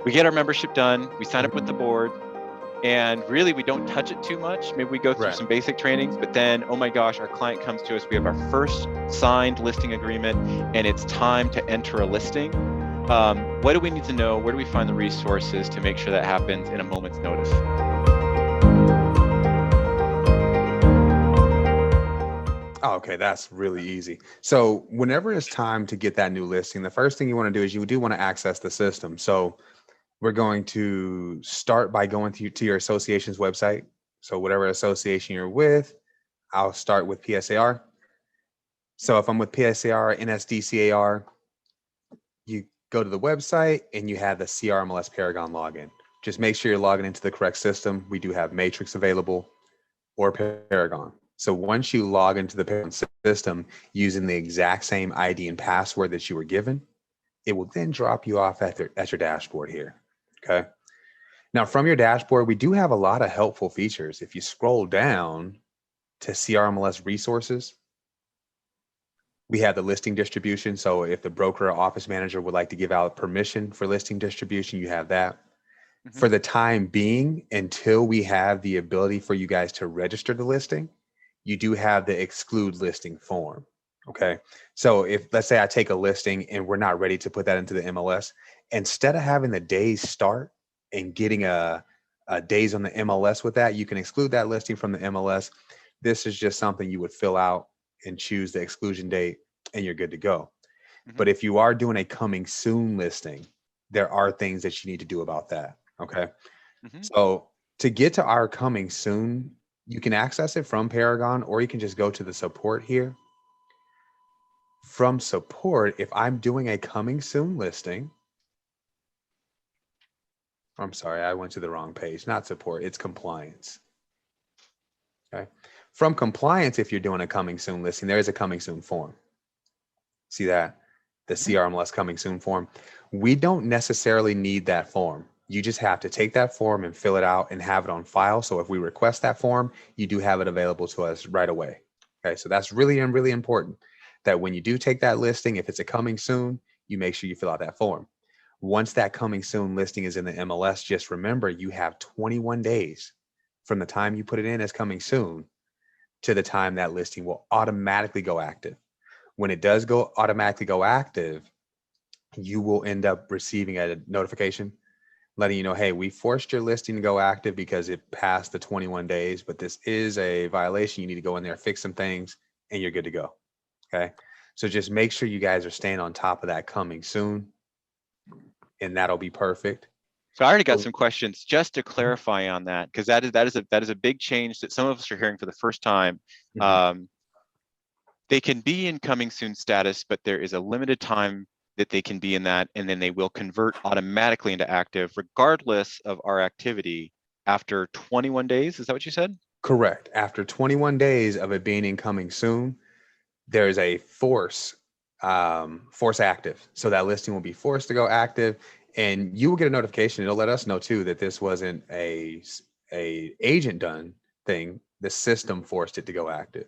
We get our membership done, we sign up with the board, and really we don't touch it too much. Maybe we go through some basic trainings, but then, oh my gosh, our client comes to us, we have our first signed listing agreement, and it's time to enter a listing. What do we need to know? Where do we find the resources to make sure that happens in a moment's notice? Oh, okay, that's really easy. So whenever it's time to get that new listing, the first thing you want to do is you do want to access the system. So we're going to start by going to your association's website. So whatever association you're with, I'll start with PSAR. So if I'm with PSAR, NSDCAR, you go to the website and you have the CRMLS Paragon login. Just make sure you're logging into the correct system. We do have Matrix available or Paragon. So once you log into the Paragon system using the exact same ID and password that you were given, it will then drop you off at your dashboard here. Okay. Now from your dashboard, we do have a lot of helpful features. If you scroll down to CRMLS resources, we have the listing distribution. So if the broker or office manager would like to give out permission for listing distribution, you have that. Mm-hmm. For the time being, until we have the ability for you guys to register the listing, you do have the exclude listing form. Okay. So if, let's say I take a listing and we're not ready to put that into the MLS, instead of having the days start and getting a days on the MLS with that, you can exclude that listing from the MLS. This is just something you would fill out and choose the exclusion date and you're good to go. Mm-hmm. But if you are doing a coming soon listing, there are things that you need to do about that. Okay. Mm-hmm. So to get to our coming soon, you can access it from Paragon, or you can just go to the support here. From support, if I'm doing a coming soon listing, I'm sorry, I went to the wrong page, not support, it's compliance. Okay. From compliance, if you're doing a coming soon listing, there is a coming soon form. See that? The CRMLS coming soon form. We don't necessarily need that form. You just have to take that form and fill it out and have it on file. So if we request that form, you do have it available to us right away. Okay, so that's really important that when you do take that listing, if it's a coming soon, you make sure you fill out that form. Once that coming soon listing is in the MLS, just remember you have 21 days from the time you put it in as coming soon to the time that listing will automatically go active. When it does automatically go active, you will end up receiving a notification letting you know, hey, we forced your listing to go active because it passed the 21 days, but this is a violation. You need to go in there, fix some things, and you're good to go. Okay. So just make sure you guys are staying on top of that coming soon, and that'll be perfect. So I already got some questions just to clarify on that, because that is a big change that some of us are hearing for the first time. Mm-hmm. They can be in coming soon status, but there is a limited time that they can be in that, and then they will convert automatically into active regardless of our activity after 21 days. Is that what you said? Correct. After 21 days of it being incoming soon, there's a force active. So that listing will be forced to go active, and you will get a notification. It'll let us know too that this wasn't a agent done thing. The system forced it to go active.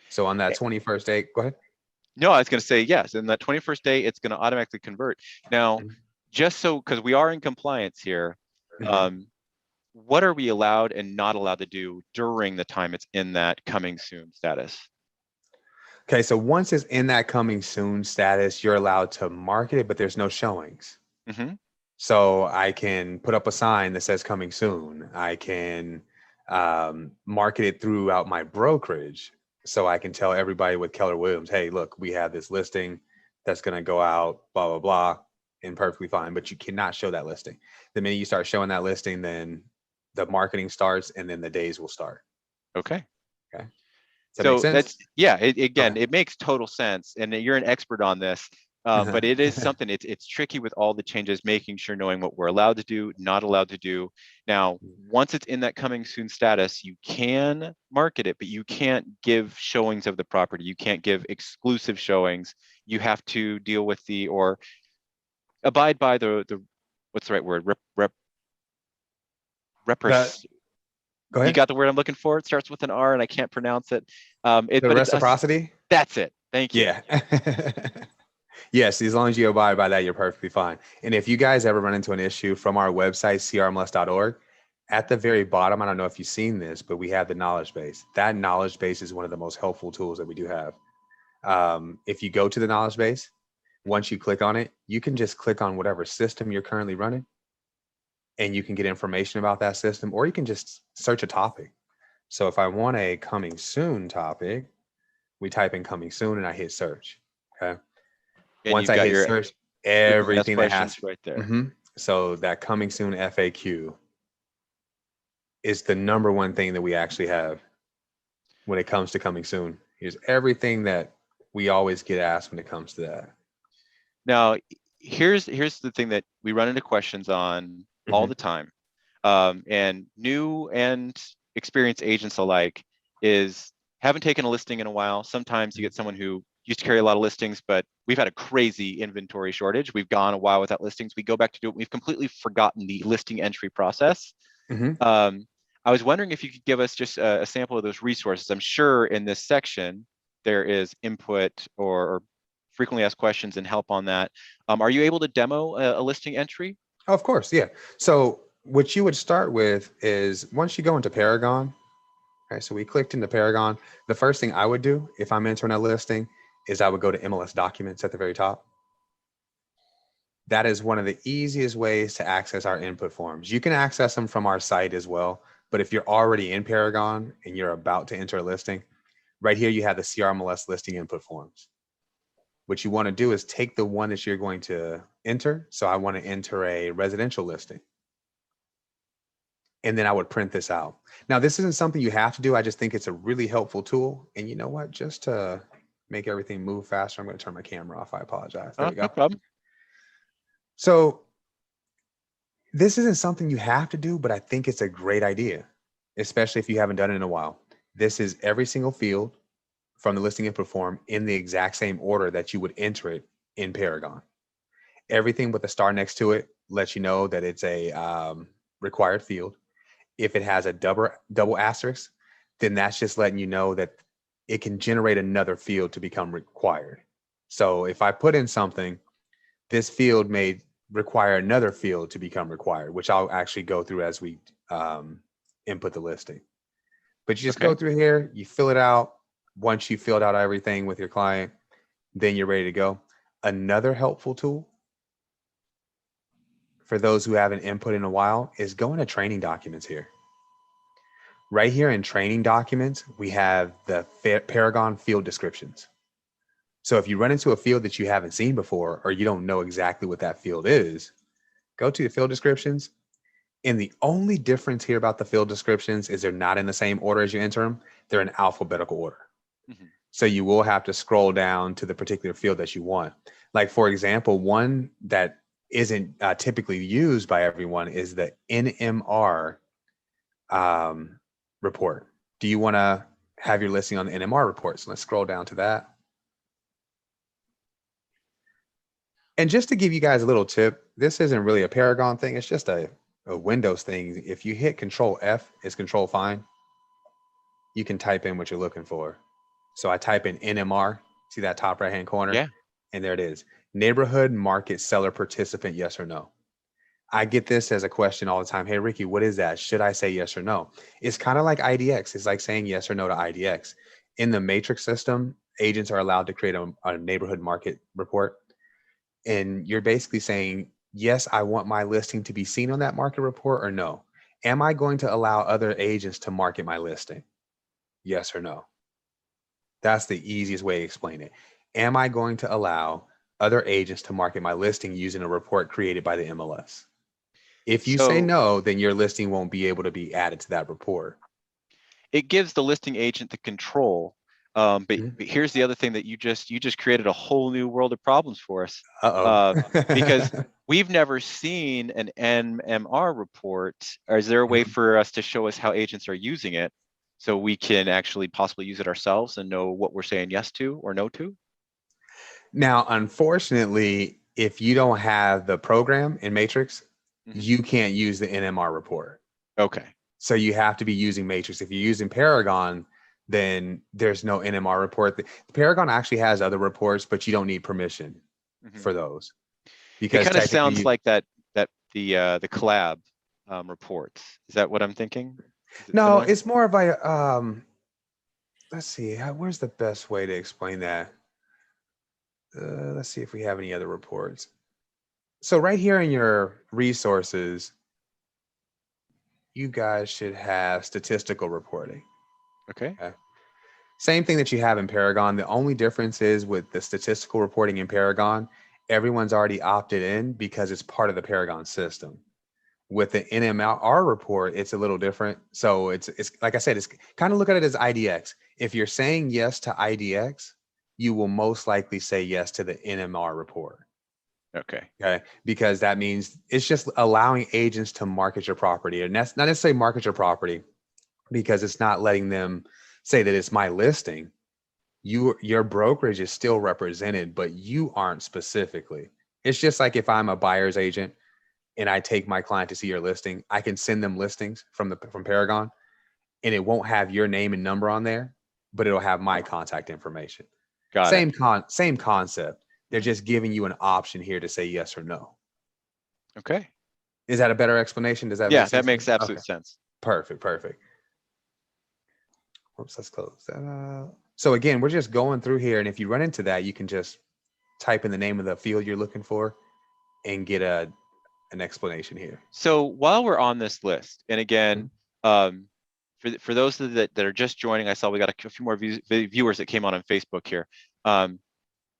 So on that 21st day, go ahead. No, I was going to say yes. And that 21st day, it's going to automatically convert. Now, just so, because we are in compliance here, what are we allowed and not allowed to do during the time it's in that coming soon status? Okay, so once it's in that coming soon status, you're allowed to market it, but there's no showings. Mm-hmm. So I can put up a sign that says coming soon. I can market it throughout my brokerage. So I can tell everybody with Keller Williams, hey, look, we have this listing that's going to go out, blah, blah, blah, and perfectly fine. But you cannot show that listing. The minute you start showing that listing, then the marketing starts and then the days will start. Okay. Okay. So that's, yeah, it makes total sense. And you're an expert on this. But it is something, it's tricky with all the changes, making sure knowing what we're allowed to do, not allowed to do. Now, once it's in that coming soon status, you can market it, but you can't give showings of the property. You can't give exclusive showings. You have to deal with or abide by the what's the right word? Go ahead. You got the word I'm looking for? It starts with an R and I can't pronounce it. The reciprocity? That's it. Thank you. Yeah. Yes, as long as you abide by that, you're perfectly fine. And if you guys ever run into an issue from our website, crmls.org, at the very bottom, I don't know if you've seen this, but we have the knowledge base. That knowledge base is one of the most helpful tools that we do have. If you go to the knowledge base, once you click on it, you can just click on whatever system you're currently running and you can get information about that system, or you can just search a topic. So if I want a coming soon topic, we type in coming soon and I hit search. Okay. And Once you've I got hit your search, frequently asked everything that has, questions right there. so that coming soon FAQ is the number one thing that we actually have when it comes to coming soon. Here's everything that we always get asked when it comes to that. Now, here's the thing that we run into questions on all the time, and new and experienced agents alike is haven't taken a listing in a while. Sometimes you get someone who used to carry a lot of listings, but we've had a crazy inventory shortage. We've gone a while without listings. We go back to do it. We've completely forgotten the listing entry process. I was wondering if you could give us just a sample of those resources. I'm sure in this section there is input or frequently asked questions and help on that. Are you able to demo a listing entry? Of course, yeah. So what you would start with is once you go into Paragon, okay, so we clicked into Paragon. The first thing I would do if I'm entering a listing is I would go to MLS documents at the very top. That is one of the easiest ways to access our input forms. You can access them from our site as well, but if you're already in Paragon and you're about to enter a listing, right here you have the CRMLS listing input forms. What you want to do is take the one that you're going to enter. So I want to enter a residential listing. And then I would print this out. Now, this isn't something you have to do. I just think it's a really helpful tool. And you know what? Just to make everything move faster, I'm going to turn my camera off. I apologize. There we go. No problem. So this isn't something you have to do, but I think it's a great idea, especially if you haven't done it in a while. This is every single field from the listing input form in the exact same order that you would enter it in Paragon. Everything with a star next to it lets you know that it's a required field. If it has a double asterisk, then that's just letting you know that it can generate another field to become required. So if I put in something, this field may require another field to become required, which I'll actually go through as we input the listing. But you just go through here, you fill it out. Once you filled out everything with your client, then you're ready to go. Another helpful tool for those who haven't input in a while is go into training documents here. Right here in training documents, we have the Paragon field descriptions. So if you run into a field that you haven't seen before, or you don't know exactly what that field is, go to the field descriptions. And the only difference here about the field descriptions is they're not in the same order as you enter them. They're in alphabetical order. So you will have to scroll down to the particular field that you want. Like, for example, one that isn't typically used by everyone is the NMR report. Do you want to have your listing on the NMR report? So let's scroll down to that. And just to give you guys a little tip, this isn't really a Paragon thing. It's just a Windows thing. If you hit Control F, it's Control Find. You can type in what you're looking for. So I type in NMR, see that top right-hand corner? Yeah. And there it is. Neighborhood market seller participant, yes or no? I get this as a question all the time. Hey, Ricky, what is that? Should I say yes or no? It's kind of like IDX. It's like saying yes or no to IDX. In the matrix system, agents are allowed to create a neighborhood market report. And you're basically saying, yes, I want my listing to be seen on that market report, or no. Am I going to allow other agents to market my listing? Yes or no. That's the easiest way to explain it. Am I going to allow other agents to market my listing using a report created by the MLS? If you say no, then your listing won't be able to be added to that report. It gives the listing agent the control. But here's the other thing that you just created a whole new world of problems for us. Because we've never seen an NMR report. Or is there a way for us to show us how agents are using it so we can actually possibly use it ourselves and know what we're saying yes to or no to? Now, unfortunately, if you don't have the program in Matrix, you can't use the NMR report. Okay. So you have to be using Matrix. If you're using Paragon, then there's no NMR report. The Paragon actually has other reports, but you don't need permission. for those. It Because kind of technically sounds like the collab reports. Is that what I'm thinking? Is it no, similar? it's more of a let's see, where's the best way to explain that? Let's see if we have any other reports. So right here in your resources, you guys should have statistical reporting. Okay. Same thing that you have in Paragon. The only difference is with the statistical reporting in Paragon, everyone's already opted in because it's part of the Paragon system. With the NMR report, it's a little different. So it's like I said, it's kind of look at it as IDX. If you're saying yes to IDX, you will most likely say yes to the NMR report. Okay. Okay. Because that means it's just allowing agents to market your property. And that's not necessarily market your property because it's not letting them say that it's my listing. Your brokerage is still represented, but you aren't specifically. It's just like if I'm a buyer's agent and I take my client to see your listing, I can send them listings from Paragon, and it won't have your name and number on there, but it'll have my contact information. Got it. Same concept. They're just giving you an option here to say yes or no. Okay. Is that a better explanation? Does that make Yeah, sense? that makes absolute sense. Perfect. Oops, let's close that out. So again, we're just going through here, and if you run into that, you can just type in the name of the field you're looking for and get an explanation here. So while we're on this list, and again, for those that are just joining, I saw we got a few more viewers that came on Facebook here.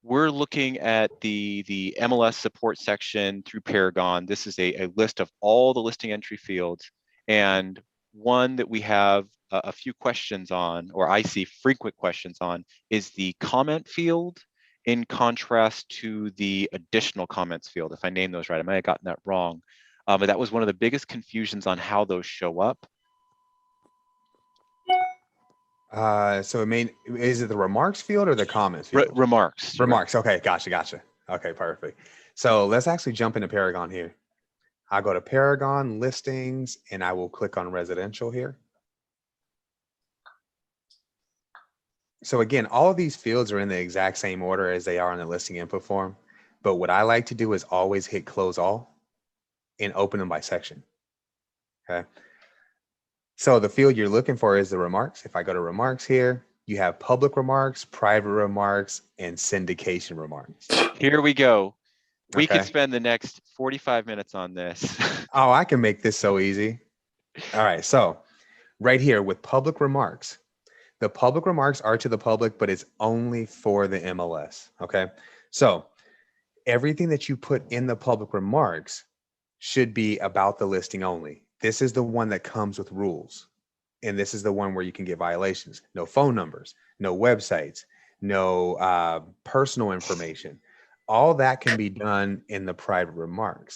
We're looking at the MLS support section through Paragon. This is a list of all the listing entry fields, and one that we have a few questions on, or I see frequent questions on, is the comment field, in contrast to the additional comments field. If I name those right, I might have gotten that wrong, but that was one of the biggest confusions on how those show up. So is it the remarks field or the comments field? Remarks. Remarks. Okay, gotcha. Okay, perfect. So let's actually jump into Paragon here. I'll go to Paragon listings and I will click on residential here. So again, all of these fields are in the exact same order as they are in the listing info form. But what I like to do is always hit close all and open them by section. Okay. So the field you're looking for is the remarks. If I go to remarks here, you have public remarks, private remarks, and syndication remarks. Here we go. We could spend the next 45 minutes on this. Oh, I can make this so easy. All right. So right here with public remarks, the public remarks are to the public, but it's only for the MLS. Okay. So everything that you put in the public remarks should be about the listing only. This is the one that comes with rules. And this is the one where you can get violations. No phone numbers, no websites, no personal information. All that can be done in the private remarks.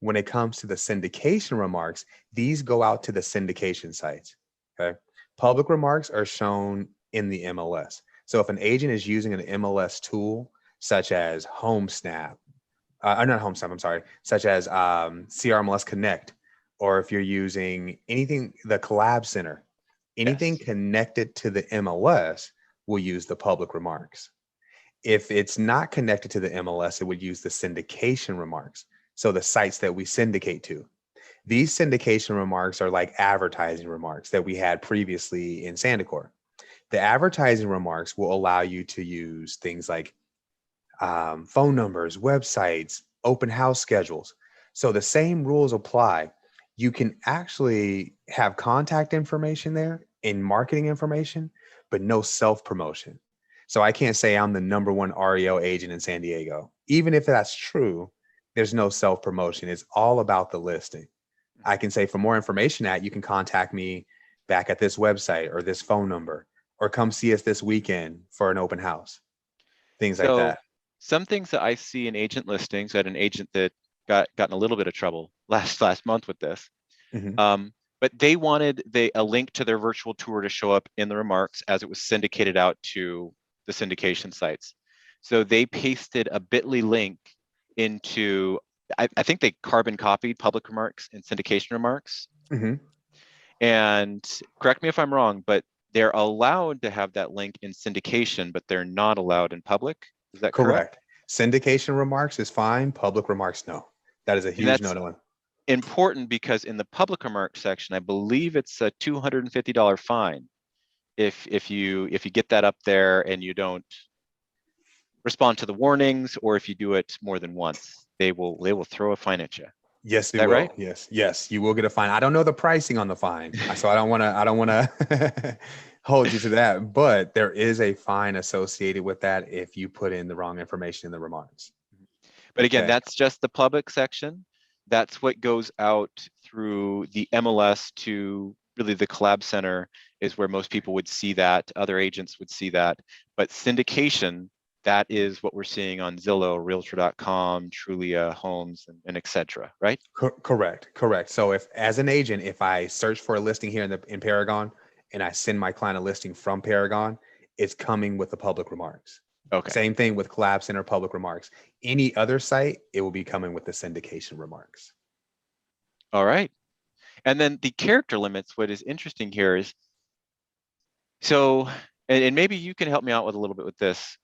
When it comes to the syndication remarks, these go out to the syndication sites. Okay. Public remarks are shown in the MLS. So if an agent is using an MLS tool, such as HomeSnap, not HomeSnap, I'm sorry, such as CRMLS Connect, or if you're using anything, the Collab Center, anything connected to the MLS will use the public remarks. If it's not connected to the MLS, it would use the syndication remarks. So the sites that we syndicate to. These syndication remarks are like advertising remarks that we had previously in Sandicor. The advertising remarks will allow you to use things like phone numbers, websites, open house schedules. So the same rules apply. You can actually have contact information there and marketing information, but no self-promotion. So I can't say I'm the #1 REO agent in San Diego. Even if that's true, there's no self-promotion. It's all about the listing. I can say for more information you can contact me back at this website or this phone number, or come see us this weekend for an open house. Things like that. Some things that I see in agent listings, I had an agent that got in a little bit of trouble last month with this. But they wanted a link to their virtual tour to show up in the remarks as it was syndicated out to the syndication sites. So they pasted a bit.ly link into, I think they carbon copied public remarks and syndication remarks. And correct me if I'm wrong, but they're allowed to have that link in syndication, but they're not allowed in public. Is that correct? Syndication remarks is fine. Public remarks, no. That is a And huge that's no-no. important because in the public remarks section, I believe it's a $250 fine if you get that up there and you don't respond to the warnings, or if you do it more than once, they will throw a fine at you. Yes, Is they that will. right? Yes, you will get a fine. I don't know the pricing on the fine, so I don't want to hold you to that. But there is a fine associated with that if you put in the wrong information in the remarks. But again, Okay. that's just the public section. That's what goes out through the MLS to really the collab center is where most people would see that. Other agents would see that. But syndication, that is what we're seeing on Zillow, Realtor.com, Trulia, Homes, and et cetera, right? Correct. So if, as an agent, if I search for a listing here in Paragon and I send my client a listing from Paragon, it's coming with the public remarks. Okay. Same thing with Collab Center public remarks. Any other site, it will be coming with the syndication remarks. All right. And then the character limits, what is interesting here is, so, and maybe you can help me out with a little bit with this.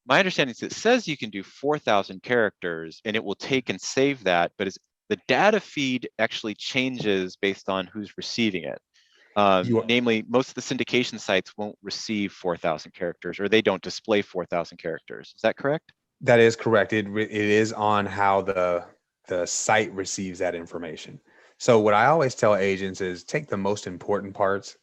My understanding is it says you can do 4,000 characters and it will take and save that, but the data feed actually changes based on who's receiving it. Namely, most of the syndication sites won't receive 4,000 characters, or they don't display 4,000 characters. Is that correct? That is correct. It is on how the site receives that information. So what I always tell agents is take the most important parts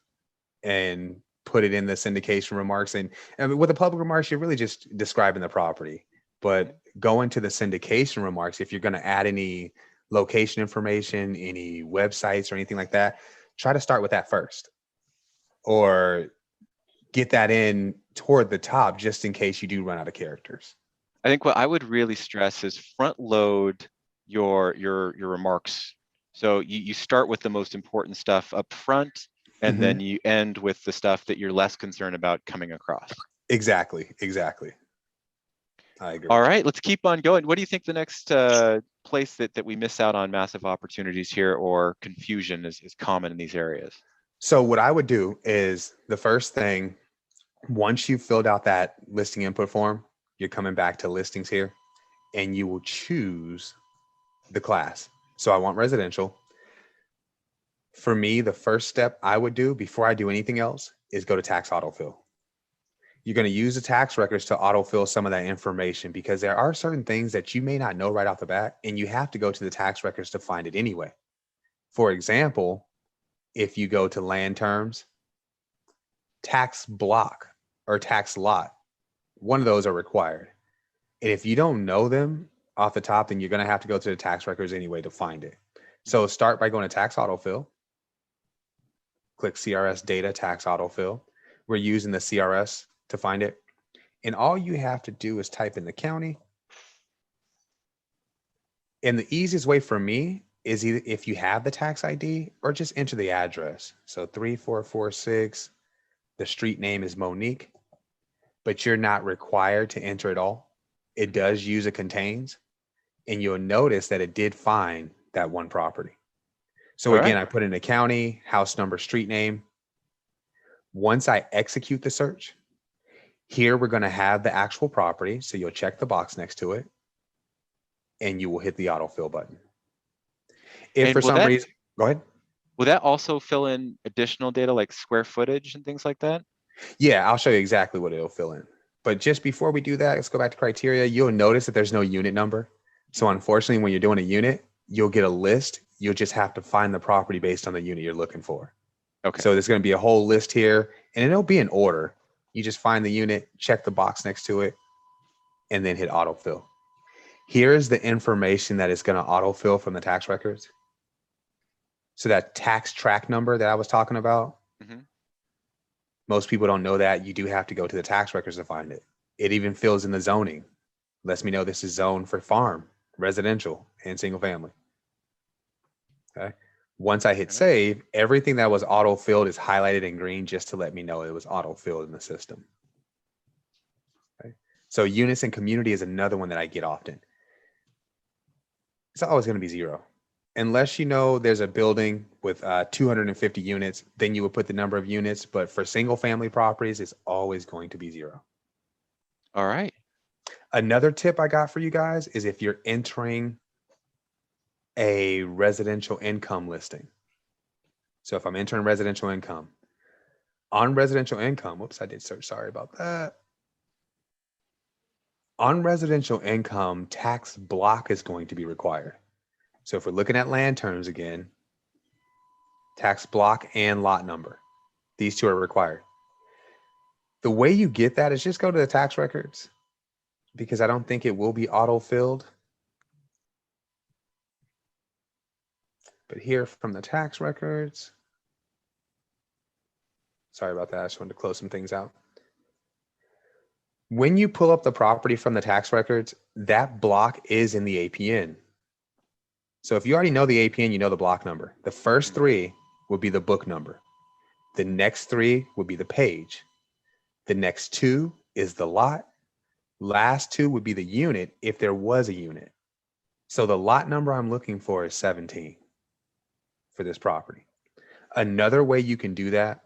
and put it in the syndication remarks. And I mean, with the public remarks, you're really just describing the property. But go into the syndication remarks, if you're going to add any location information, any websites or anything like that, try to start with that first, or get that in toward the top just in case you do run out of characters. I think what I would really stress is front load your remarks. So you start with the most important stuff up front, and then you end with the stuff that you're less concerned about coming across. Exactly. I agree. All right, let's keep on going. What do you think the next place that we miss out on massive opportunities here, or confusion is common in these areas? So what I would do is the first thing, once you've filled out that listing input form, you're coming back to listings here and you will choose the class. So I want residential. For me, the first step I would do before I do anything else is go to tax autofill. You're going to use the tax records to autofill some of that information because there are certain things that you may not know right off the bat, and you have to go to the tax records to find it anyway. For example, if you go to land terms, tax block or tax lot, one of those are required. And if you don't know them off the top, then you're going to have to go to the tax records anyway to find it. So start by going to tax autofill. Click CRS data tax autofill. We're using the CRS to find it. And all you have to do is type in the county. And the easiest way for me is either if you have the tax ID or just enter the address. So 3446, the street name is Monique, but you're not required to enter it all. It does use a contains, and you'll notice that it did find that one property. So All again, right. I put in the county, house number, street name. Once I execute the search, here we're going to have the actual property. So you'll check the box next to it and you will hit the autofill button. If for some reason, go ahead. Will that also fill in additional data like square footage and things like that? Yeah, I'll show you exactly what it'll fill in. But just before we do that, let's go back to criteria. You'll notice that there's no unit number. So unfortunately, when you're doing a unit, you'll get a list. You'll just have to find the property based on the unit you're looking for. Okay. So there's going to be a whole list here, and it'll be in order. You just find the unit, check the box next to it, and then hit autofill. Here's the information that is going to autofill from the tax records. So that tax track number that I was talking about, most people don't know that. You do have to go to the tax records to find it. It even fills in the zoning. Lets me know this is zoned for farm, residential, and single family. Okay. Once I hit save, everything that was auto-filled is highlighted in green just to let me know it was auto-filled in the system. Okay. So units and community is another one that I get often. It's always going to be 0. Unless you know there's a building with 250 units, then you would put the number of units. But for single family properties, it's always going to be 0. All right. Another tip I got for you guys is if you're entering a residential income listing. So if I'm entering residential income, on residential income, whoops, I did search, sorry about that. On residential income, tax block is going to be required. So if we're looking at land terms again, tax block and lot number, these two are required. The way you get that is just go to the tax records, because I don't think it will be auto-filled. But here from the tax records, sorry about that, I just wanted to close some things out. When you pull up the property from the tax records, that block is in the APN. So if you already know the APN, you know the block number. The first three would be the book number. The next three would be the page. The next two is the lot. Last two would be the unit if there was a unit. So the lot number I'm looking for is 17 for this property. Another way you can do that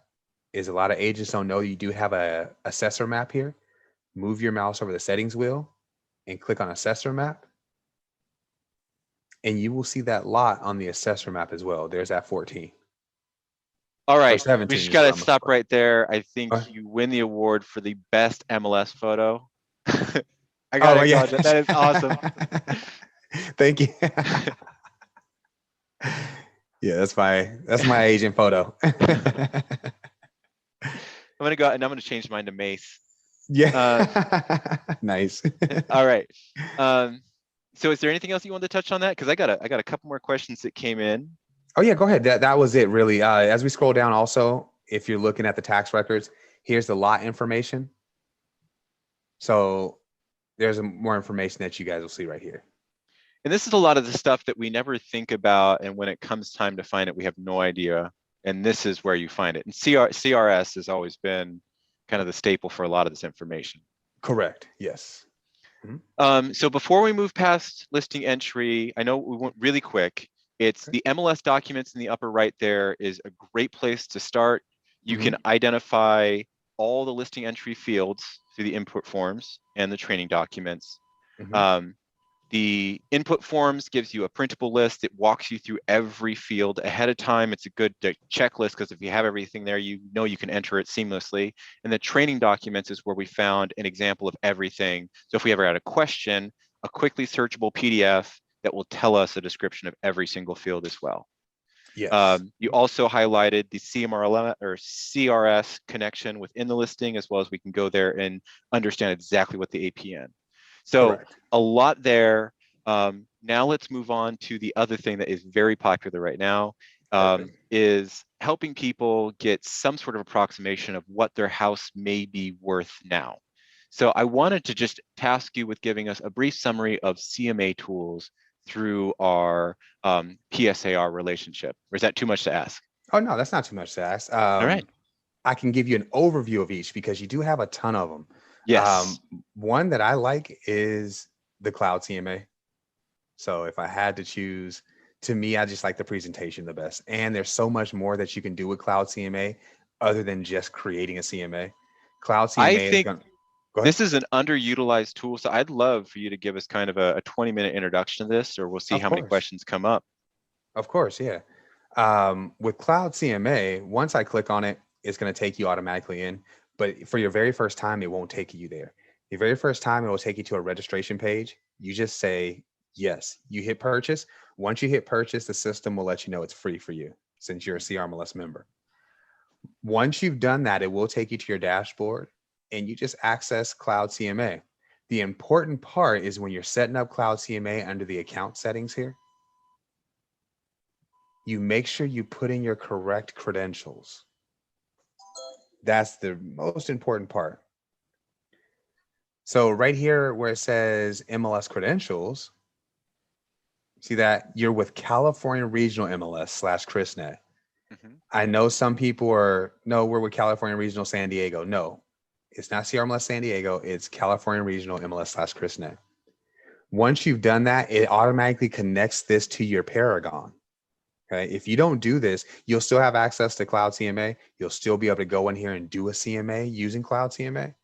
is, a lot of agents don't know you do have a assessor map here. Move your mouse over the settings wheel and click on assessor map. And you will see that lot on the assessor map as well. There's that 14. All right, we 17 just is got what to I'm looking stop for. right there. I think What? you win the award for the best MLS photo. I Oh, gotta yeah. acknowledge that. That is awesome. Thank you. Yeah, that's my agent photo. I'm gonna go out and I'm gonna change mine to Mace. Yeah. Nice. All right. So is there anything else you want to touch on that? Because I got a couple more questions that came in. Oh yeah, go ahead. That was it really. As we scroll down also, if you're looking at the tax records, here's the lot information. So there's more information that you guys will see right here. And this is a lot of the stuff that we never think about, and when it comes time to find it, we have no idea. And this is where you find it. And CRS has always been kind of the staple for a lot of this information. Correct. Yes. So before we move past listing entry, I know we went really quick. It's the MLS documents in the upper right there is a great place to start. You can identify all the listing entry fields through the input forms and the training documents. The input forms gives you a printable list. It walks you through every field ahead of time. It's a good checklist, because if you have everything there, you know you can enter it seamlessly. And the training documents is where we found an example of everything. So if we ever had a question, a quickly searchable PDF that will tell us a description of every single field as well. Yes. You also highlighted the CMRL or CRS connection within the listing, as well as we can go there and understand exactly what the APN. So Correct. A lot there. Now let's move on to the other thing that is very popular right now, is helping people get some sort of approximation of what their house may be worth now. So I wanted to just task you with giving us a brief summary of CMA tools through our PSAR relationship. Or is that too much to ask? Oh, no, that's not too much to ask. All right. I can give you an overview of each, because you do have a ton of them. Yes. One that I like is the Cloud CMA. So if I had to choose, to me, I just like the presentation the best. And there's so much more that you can do with Cloud CMA other than just creating a CMA. Cloud CMA I think Go ahead. This is an underutilized tool. So I'd love for you to give us kind of a 20-minute introduction to this, or we'll see how many questions come up. Of course, yeah. With Cloud CMA, once I click on it, it's going to take you automatically in. But for your very first time, it won't take you there. Your very first time, it will take you to a registration page. You just say yes. You hit purchase. Once you hit purchase, the system will let you know it's free for you, since you're a CRMLS member. Once you've done that, it will take you to your dashboard, and you just access Cloud CMA. The important part is when you're setting up Cloud CMA under the account settings here, you make sure you put in your correct credentials. That's the most important part. So right here where it says MLS credentials, see that you're with California Regional MLS / ChrisNet. I know some people are, no, we're with California Regional San Diego. No, it's not CRMLS San Diego. It's California Regional MLS / ChrisNet. Once you've done that, it automatically connects this to your Paragon. Okay. If you don't do this, you'll still have access to Cloud CMA. You'll still be able to go in here and do a CMA using Cloud CMA.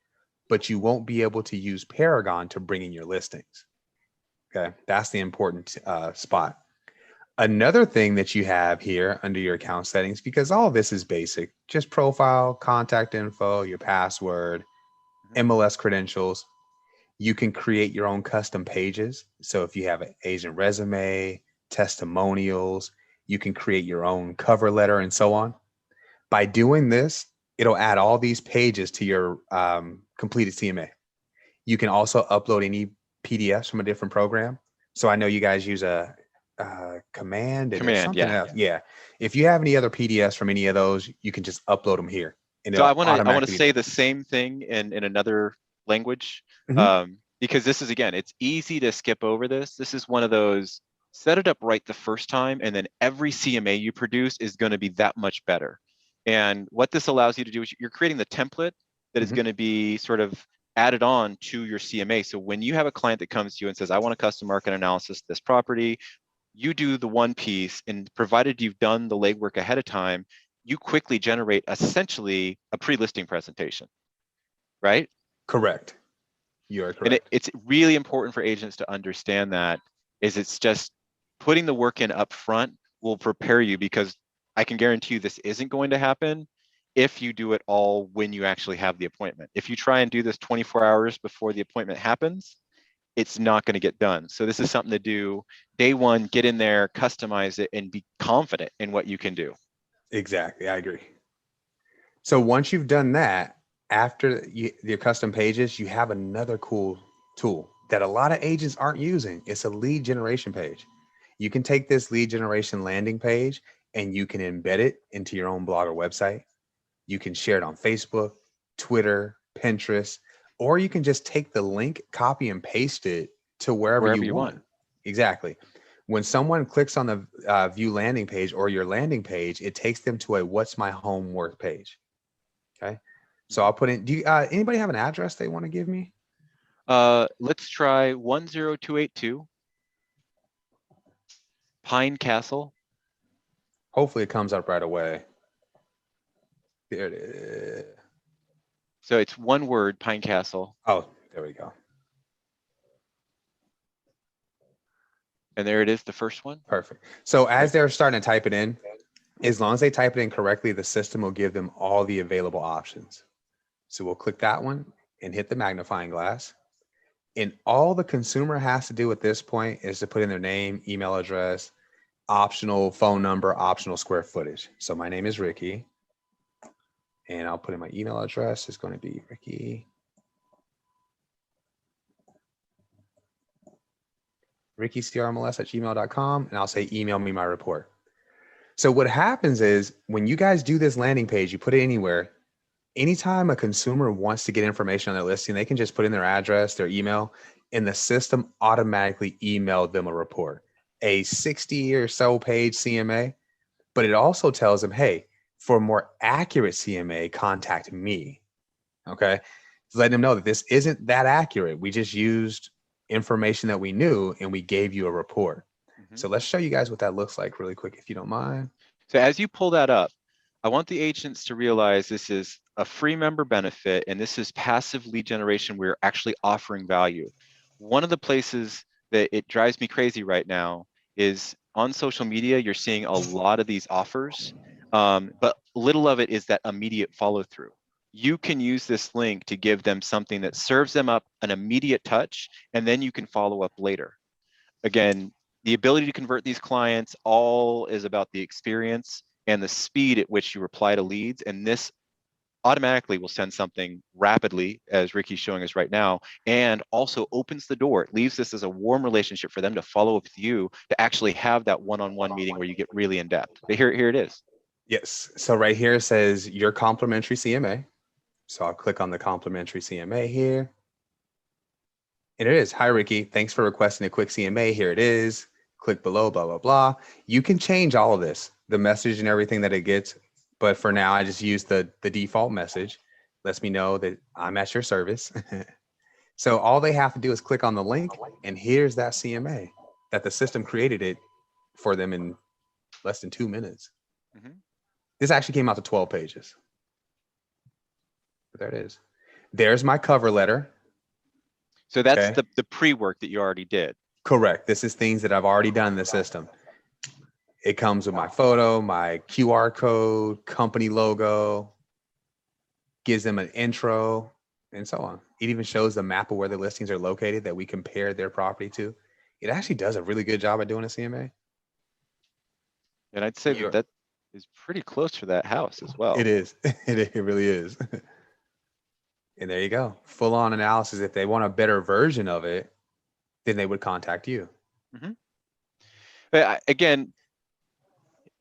but you won't be able to use Paragon to bring in your listings. Okay, that's the important spot. Another thing that you have here under your account settings, because all this is basic, just profile, contact info, your password, MLS credentials. You can create your own custom pages. So if you have an agent resume, testimonials, you can create your own cover letter and so on. By doing this, it'll add all these pages to your completed CMA. You can also upload any PDFs from a different program. So I know you guys use a Command and there's something else. Yeah. If you have any other PDFs from any of those, you can just upload them here. And so I want to say the same thing in another language, because this is, again, it's easy to skip over this. This is one of those, set it up right the first time, and then every CMA you produce is going to be that much better. And what this allows you to do is you're creating the template that is going to be sort of added on to your CMA. So when you have a client that comes to you and says, I want a custom market analysis of this property, you do the one piece, and provided you've done the legwork ahead of time, you quickly generate essentially a pre-listing presentation, right? Correct. You are correct. And it's really important for agents to understand that, is it's just putting the work in up front will prepare you, because I can guarantee you this isn't going to happen if you do it all when you actually have the appointment. If you try and do this 24 hours before the appointment happens, it's not going to get done. So this is something to do day one, get in there, customize it, and be confident in what you can do. Exactly. I agree. So once you've done that, after your custom pages, you have another cool tool that a lot of agents aren't using. It's a lead generation page. You can take this lead generation landing page and you can embed it into your own blog or website. You can share it on Facebook, Twitter, Pinterest, or you can just take the link, copy and paste it to wherever you want. Exactly. When someone clicks on the view landing page or your landing page, it takes them to a what's my home worth page. Okay. So I'll put in, do you, anybody have an address they want to give me? Let's try 10282 Pine Castle. Hopefully it comes up right away. There it is. So it's one word, Pine Castle. Oh, there we go. And there it is, the first one. Perfect. So as they're starting to type it in, as long as they type it in correctly, the system will give them all the available options. So we'll click that one and hit the magnifying glass. And all the consumer has to do at this point is to put in their name, email address, optional phone number, optional square footage. So my name is Ricky. And I'll put in my email address. It's going to be RickyCRMLS@gmail.com. And I'll say, email me my report. So what happens is when you guys do this landing page, you put it anywhere. Anytime a consumer wants to get information on their listing, they can just put in their address, their email, and the system automatically emailed them a report, a 60 or so page CMA. But it also tells them, hey, for more accurate CMA, contact me. Okay. Letting them know that this isn't that accurate. We just used information that we knew and we gave you a report. So let's show you guys what that looks like really quick, if you don't mind. So as you pull that up, I want the agents to realize this is a free member benefit, and this is passive lead generation. We're actually offering value. One of the places that it drives me crazy right now is on social media. You're seeing a lot of these offers, but little of it is that immediate follow through. You can use this link to give them something that serves them up an immediate touch, and then you can follow up later. Again, the ability to convert these clients all is about the experience and the speed at which you reply to leads. And this automatically will send something rapidly, as Ricky's showing us right now, and also opens the door. It leaves this as a warm relationship for them to follow up with you, to actually have that one-on-one meeting where you get really in depth. But here it is. Yes. So right here it says your complimentary CMA. So I'll click on the complimentary CMA here. And it is, hi, Ricky, thanks for requesting a quick CMA. Here it is. Click below, blah, blah, blah. You can change all of this, the message and everything that it gets. But for now, I just use the default message. Lets me know that I'm at your service. So all they have to do is click on the link, and here's that CMA that the system created it for them in less than 2 minutes. This actually came out to 12 pages. But there it is. There's my cover letter. So that's Okay. the pre-work that you already did. Correct. This is things that I've already done in the system. It comes with my photo, my QR code, company logo, gives them an intro, and so on. It even shows the map of where the listings are located that we compared their property to. It actually does a really good job at doing a CMA. And I'd say that that is pretty close for that house as well. It is. It really is. And there you go. Full on analysis. If they want a better version of it, then they would contact you. Mm-hmm. But again,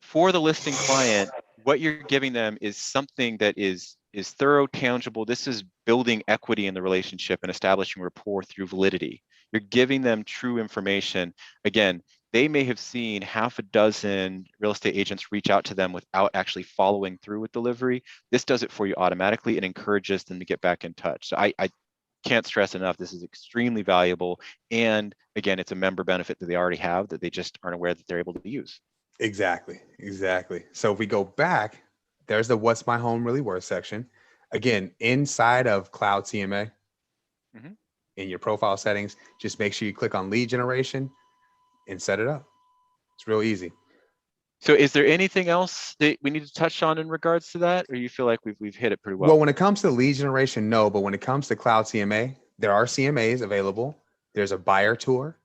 for the listing client, what you're giving them is something that is thorough, tangible. This is building equity in the relationship and establishing rapport through validity. You're giving them true information. Again, they may have seen half a dozen real estate agents reach out to them without actually following through with delivery. This does it for you automatically and encourages them to get back in touch. So I can't stress enough, this is extremely valuable. And again, it's a member benefit that they already have that they just aren't aware that they're able to use. Exactly. So if we go back, there's the what's my home really worth section. Again, inside of Cloud CMA, in your profile settings, just make sure you click on lead generation and set it up. It's real easy. So is there anything else that we need to touch on in regards to that, or you feel like we've hit it pretty well? Well, when it comes to lead generation, no, but when it comes to Cloud CMA, there are CMAs available. There's a buyer tour.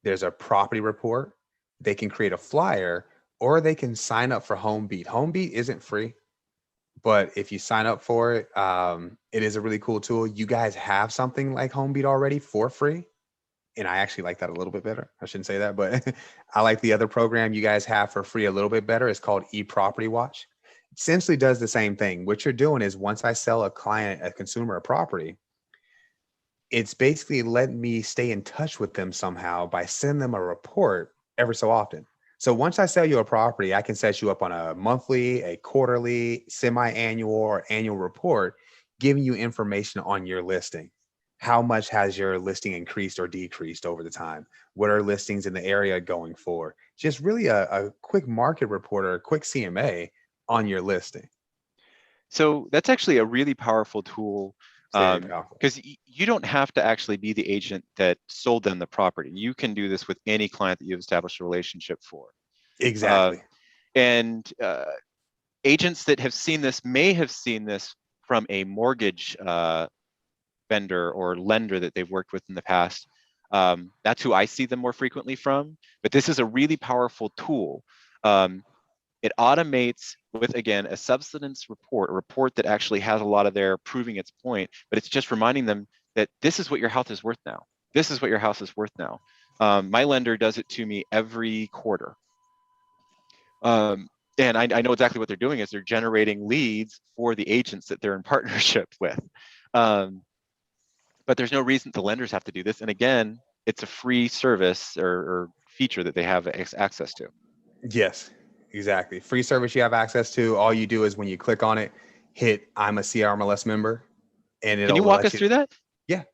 There's a property report. They can create a flyer, or they can sign up for HomeBeat. HomeBeat isn't free, but if you sign up for it, it is a really cool tool. You guys have something like HomeBeat already for free. And I actually like that a little bit better. I shouldn't say that, but I like the other program you guys have for free a little bit better. It's called eProperty Watch. It essentially does the same thing. What you're doing is once I sell a client, a consumer, a property, it's basically letting me stay in touch with them somehow by sending them a report every so often. So once I sell you a property, I can set you up on a monthly, a quarterly, semi-annual, or annual report, giving you information on your listing. How much has your listing increased or decreased over the time? What are listings in the area going for? Just really a quick market report or a quick CMA on your listing. So that's actually a really powerful tool, because you don't have to actually be the agent that sold them the property. You can do this with any client that you've established a relationship for. Exactly. And agents that have seen this may have seen this from a mortgage vendor or lender that they've worked with in the past. That's who I see them more frequently from. But this is a really powerful tool. It automates with, again, a substance report, a report that actually has a lot of their proving its point, but it's just reminding them that this is what your house is worth now. This is what your house is worth now. My lender does it to me every quarter. And I know exactly what they're doing is they're generating leads for the agents that they're in partnership with. But there's no reason the lenders have to do this. And again, it's a free service or feature that they have access to. Yes, exactly. Free service you have access to. All you do is when you click on it, hit I'm a CRMLS member, and it'll Can you walk us through that? Yeah.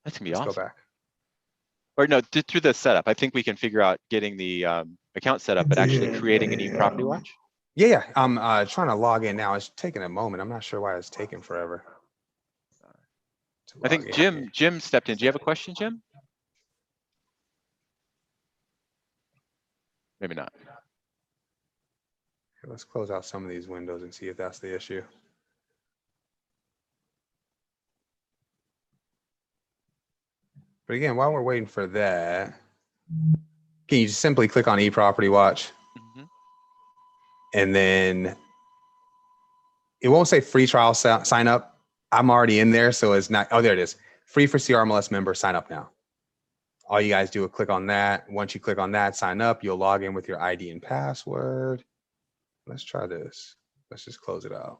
That's gonna be Let's awesome. go back. Or no, through the setup. I think we can figure out getting the account set up, but actually creating an eProperty watch. Yeah, I'm trying to log in now. It's taking a moment. I'm not sure why it's taking forever. I think Jim stepped in. Do you have a question, Jim? Maybe not. Let's close out some of these windows and see if that's the issue. But again, while we're waiting for that, can you just simply click on eProperty Watch? And then it won't say free trial sign up. I'm already in there, so it's not. Oh, there it is. Free for CRMLS member, sign up now. All you guys do is click on that. Once you click on that, sign up, you'll log in with your ID and password. Let's try this. Let's just close it out.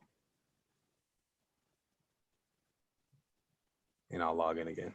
And I'll log in again.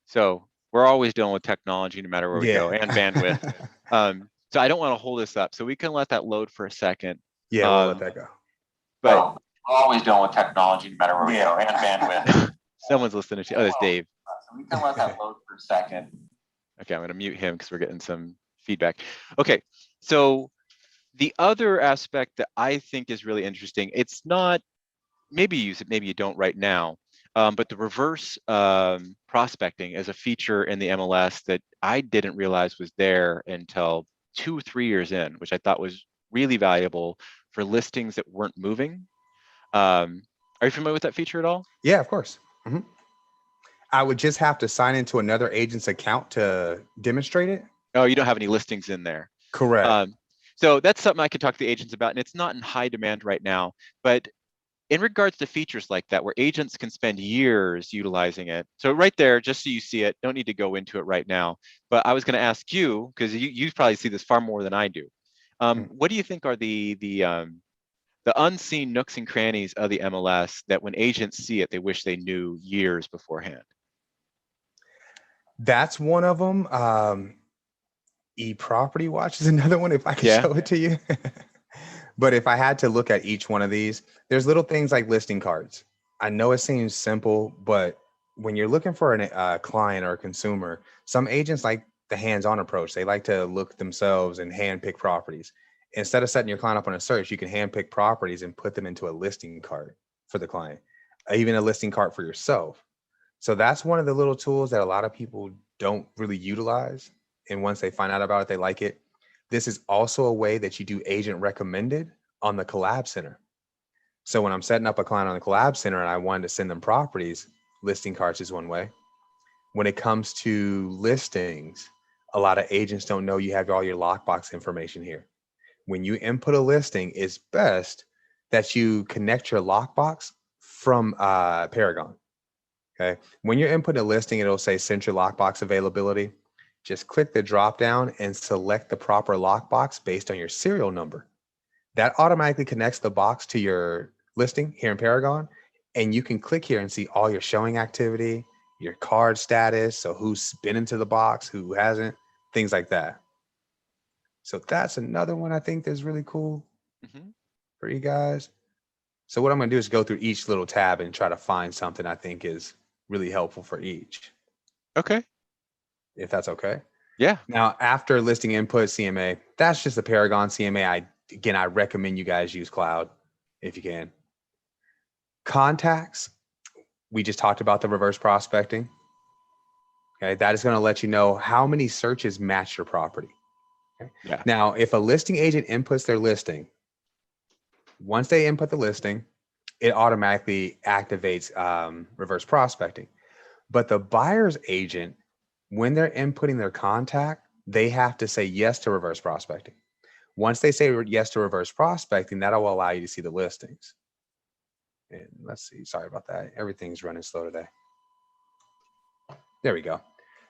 So We're always dealing with technology, no matter where we go, and bandwidth. So I don't want to hold this up. So we can let that load for a second. Yeah, we'll let that go. But we're always dealing with technology, no matter where we go, and bandwidth. Someone's listening to. Oh, that's Dave. So we can let that load for a second. Okay, I'm going to mute him because we're getting some feedback. Okay, so the other aspect that I think is really interesting, it's not, maybe you use it, maybe you don't right now, but the reverse prospecting is a feature in the MLS that I didn't realize was there until 2 or 3 years in, which I thought was really valuable for listings that weren't moving. Are you familiar with that feature at all? Yeah, of course. Mm-hmm. I would just have to sign into another agent's account to demonstrate it. Oh, you don't have any listings in there. Correct. So that's something I could talk to the agents about, and it's not in high demand right now. But in regards to features like that, where agents can spend years utilizing it. So right there, just so you see it, don't need to go into it right now. But I was going to ask you, because you probably see this far more than I do. What do you think are the unseen nooks and crannies of the MLS that when agents see it, they wish they knew years beforehand? That's one of them. E-Property Watch is another one, if I could show it to you. But if I had to look at each one of these, there's little things like listing cards. I know it seems simple, but when you're looking for a client or a consumer, some agents like the hands-on approach. They like to look themselves and hand-pick properties. Instead of setting your client up on a search, you can hand-pick properties and put them into a listing card for the client, even a listing card for yourself. So that's one of the little tools that a lot of people don't really utilize. And once they find out about it, they like it. This is also a way that you do agent recommended on the Collab Center. So when I'm setting up a client on the Collab Center and I wanted to send them properties, listing cards is one way. When it comes to listings, a lot of agents don't know you have all your lockbox information here. When you input a listing, it's best that you connect your lockbox from Paragon. Okay. When you're inputting a listing, it'll say Central Lockbox Availability. Just click the drop down and select the proper lockbox based on your serial number. That automatically connects the box to your listing here in Paragon. And you can click here and see all your showing activity, your card status. So who's been into the box, who hasn't, things like that. So that's another one I think that's really cool for you guys. So what I'm going to do is go through each little tab and try to find something I think is really helpful for each. Okay. If that's okay. Yeah. Now, after listing input CMA, that's just the Paragon CMA. I recommend you guys use Cloud if you can. Contacts, we just talked about the reverse prospecting. Okay, that is going to let you know how many searches match your property. Okay? Yeah. Now, if a listing agent inputs their listing, once they input the listing, it automatically activates reverse prospecting. But the buyer's agent, when they're inputting their contact, they have to say yes to reverse prospecting. Once they say yes to reverse prospecting, that will allow you to see the listings. And let's see, sorry about that. Everything's running slow today. There we go.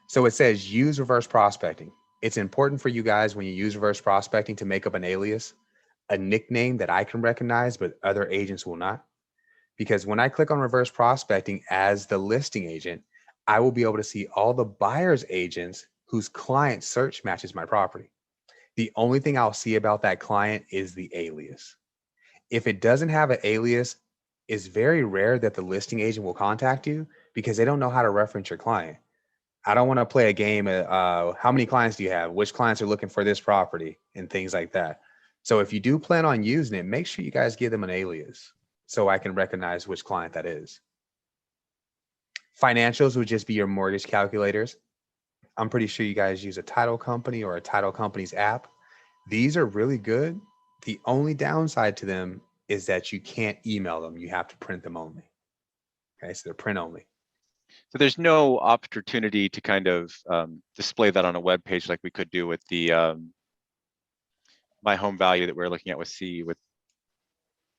So it says use reverse prospecting. It's important for you guys when you use reverse prospecting to make up an alias, a nickname that I can recognize, but other agents will not. Because when I click on reverse prospecting as the listing agent, I will be able to see all the buyer's agents whose client search matches my property. The only thing I'll see about that client is the alias. If it doesn't have an alias, it's very rare that the listing agent will contact you because they don't know how to reference your client. I don't want to play a game of how many clients do you have? Which clients are looking for this property and things like that. So if you do plan on using it, make sure you guys give them an alias so I can recognize which client that is. Financials would just be your mortgage calculators. I'm pretty sure you guys use a title company or a title company's app. These are really good. The only downside to them is that you can't email them. You have to print them only. Okay, so they're print only. So there's no opportunity to kind of display that on a web page like we could do with the my home value that we're looking at with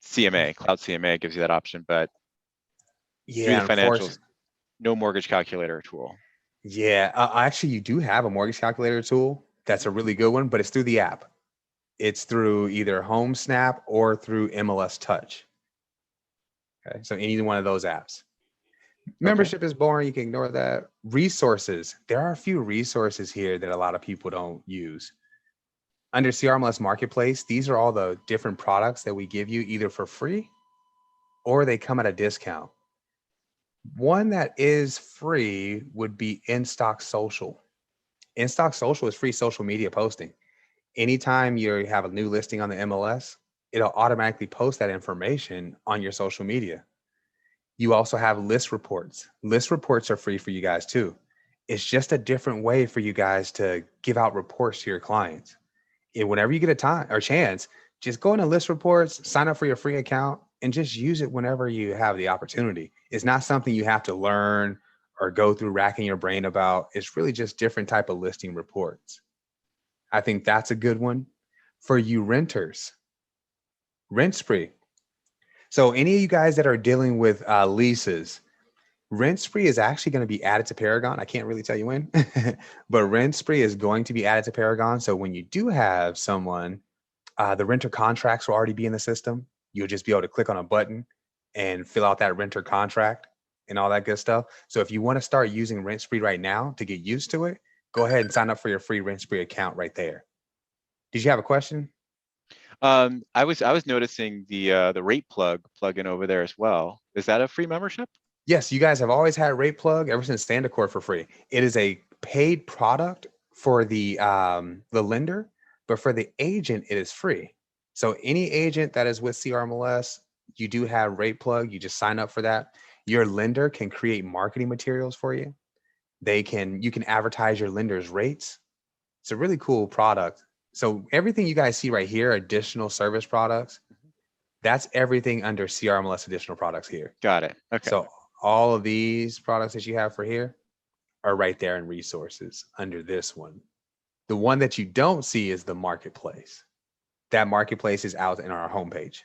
CMA. Cloud CMA gives you that option, but yeah, through the financials, no mortgage calculator tool. Yeah, actually, you do have a mortgage calculator tool. That's a really good one, but it's through the app. It's through either Home Snap or through MLS Touch. Okay, so any one of those apps. Membership is boring. You can ignore that. Resources. There are a few resources here that a lot of people don't use. Under CRMLS Marketplace, these are all the different products that we give you either for free or they come at a discount. One that is free would be In-Stock Social. In-Stock Social is free social media posting. Anytime you have a new listing on the MLS, it'll automatically post that information on your social media. You also have list reports. List reports are free for you guys too. It's just a different way for you guys to give out reports to your clients. And whenever you get a time or chance, just go into list reports, sign up for your free account, and just use it whenever you have the opportunity. It's not something you have to learn or go through racking your brain about. It's really just different type of listing reports. I think that's a good one. For you renters, Rent Spree. So any of you guys that are dealing with leases, Rent Spree is actually going to be added to Paragon. I can't really tell you when, but Rent Spree is going to be added to Paragon. So when you do have someone, the renter contracts will already be in the system. You'll just be able to click on a button and fill out that renter contract and all that good stuff. So if you want to start using Rent Spree right now to get used to it, go ahead and sign up for your free Rent Spree account right there. Did you have a question? I was noticing the rate plugin over there as well. Is that a free membership? Yes, you guys have always had Rate Plug ever since Standard for free. It is a paid product for the lender, but for the agent, it is free. So any agent that is with CRMLS, you do have Rate Plug. You just sign up for that. Your lender can create marketing materials for you. You can advertise your lender's rates. It's a really cool product. So everything you guys see right here, additional service products, that's everything under CRMLS additional products here. Got it. Okay. So all of these products that you have for here are right there in resources under this one. The one that you don't see is the marketplace. That marketplace is out in our homepage.